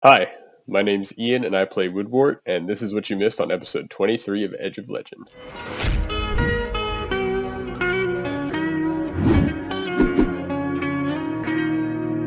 Hi, my name's Ian and I play Woodwort, and this is what you missed on episode 23 of Edge of Legend.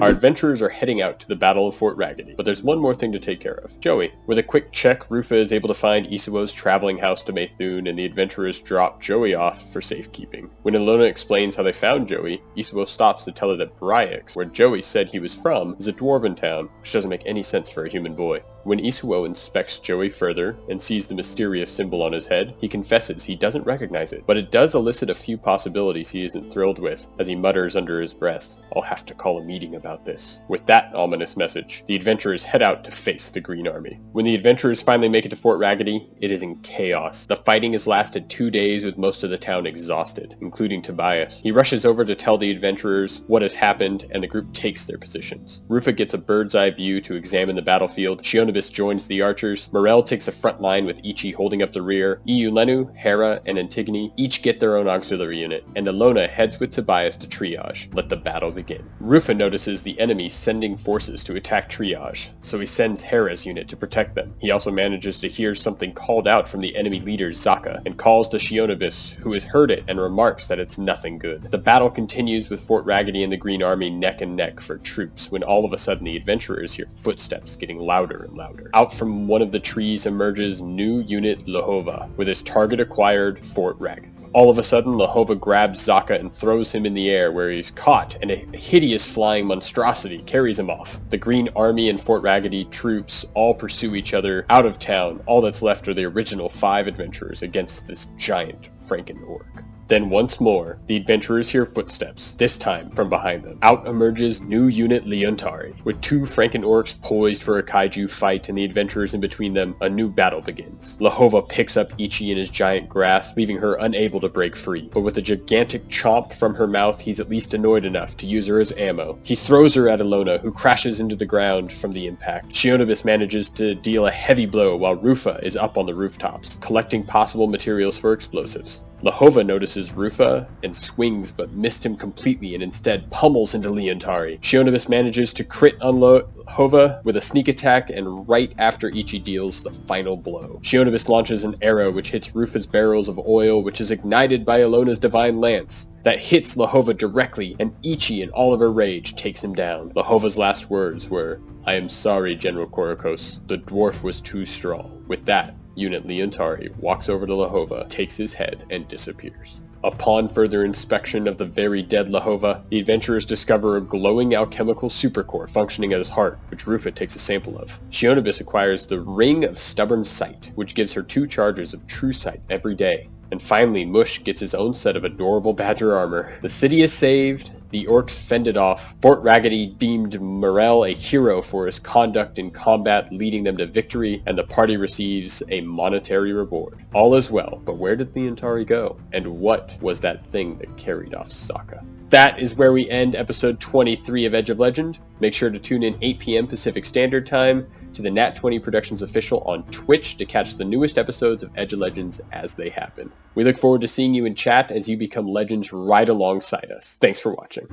Our adventurers are heading out to the Battle of Fort Raggedy, but there's one more thing to take care of. Joey. With a quick check, Rufa is able to find Isuo's traveling house to Maythune, and the adventurers drop Joey off for safekeeping. When Ilona explains how they found Joey, Isuo stops to tell her that Bryx, where Joey said he was from, is a dwarven town, which doesn't make any sense for a human boy. When Isuo inspects Joey further and sees the mysterious symbol on his head, he confesses he doesn't recognize it, but it does elicit a few possibilities he isn't thrilled with, as he mutters under his breath, "I'll have to call a meeting about this." With that ominous message, the adventurers head out to face the Green Army. When the adventurers finally make it to Fort Raggedy, it is in chaos. The fighting has lasted 2 days with most of the town exhausted, including Tobias. He rushes over to tell the adventurers what has happened, and the group takes their positions. Rufa gets a bird's eye view to examine the battlefield. Shionibus joins the archers. Morel takes the front line with Ichi holding up the rear. Iulenu, Hera, and Antigone each get their own auxiliary unit, and Ilona heads with Tobias to triage. Let the battle begin. Rufa notices the enemy sending forces to attack triage, so he sends Hera's unit to protect them. He also manages to hear something called out from the enemy leader Zaka, and calls to Shionibus, who has heard it and remarks that it's nothing good. The battle continues with Fort Raggedy and the Green Army neck and neck for troops, when all of a sudden the adventurers hear footsteps getting louder and louder. Out from one of the trees emerges new unit Lehova, with his target acquired, Fort Raggedy. All of a sudden, Lehova grabs Zaka and throws him in the air, where he's caught, and a hideous flying monstrosity carries him off. The Green Army and Fort Raggedy troops all pursue each other out of town. All that's left are the original 5 adventurers against this giant Franken-orc. Then once more, the adventurers hear footsteps, this time from behind them. Out emerges new unit Leontari. With 2 Franken-orcs poised for a kaiju fight and the adventurers in between them, a new battle begins. Lehova picks up Ichi in his giant grasp, leaving her unable to break free. But with a gigantic chomp from her mouth, he's at least annoyed enough to use her as ammo. He throws her at Ilona, who crashes into the ground from the impact. Shionibus manages to deal a heavy blow while Rufa is up on the rooftops, collecting possible materials for explosives. Lehova notices Rufa and swings but missed him completely and instead pummels into Leontari. Shionibus manages to crit on Lehova with a sneak attack, and right after Ichi deals the final blow, Shionibus launches an arrow which hits Rufa's barrels of oil, which is ignited by Ilona's divine lance. That hits Lehova directly, and Ichi in all of her rage takes him down. Lehova's last words were, "I am sorry, General Korokos. The dwarf was too strong." With that, Unit Leontari walks over to Lehova, takes his head, and disappears. Upon further inspection of the very dead Lehova, the adventurers discover a glowing alchemical supercore functioning at his heart, which Rufa takes a sample of. Shionibus acquires the Ring of Stubborn Sight, which gives her 2 charges of True Sight every day. And finally, Mush gets his own set of adorable badger armor. The city is saved, the orcs fended off, Fort Raggedy deemed Morel a hero for his conduct in combat, leading them to victory, and the party receives a monetary reward. All is well, but where did Leontari go? And what was that thing that carried off Zaka? That is where we end episode 23 of Edge of Legend. Make sure to tune in 8 p.m. Pacific Standard Time to the Nat20 Productions official on Twitch to catch the newest episodes of Edge of Legends as they happen. We look forward to seeing you in chat as you become legends right alongside us. Thanks for watching.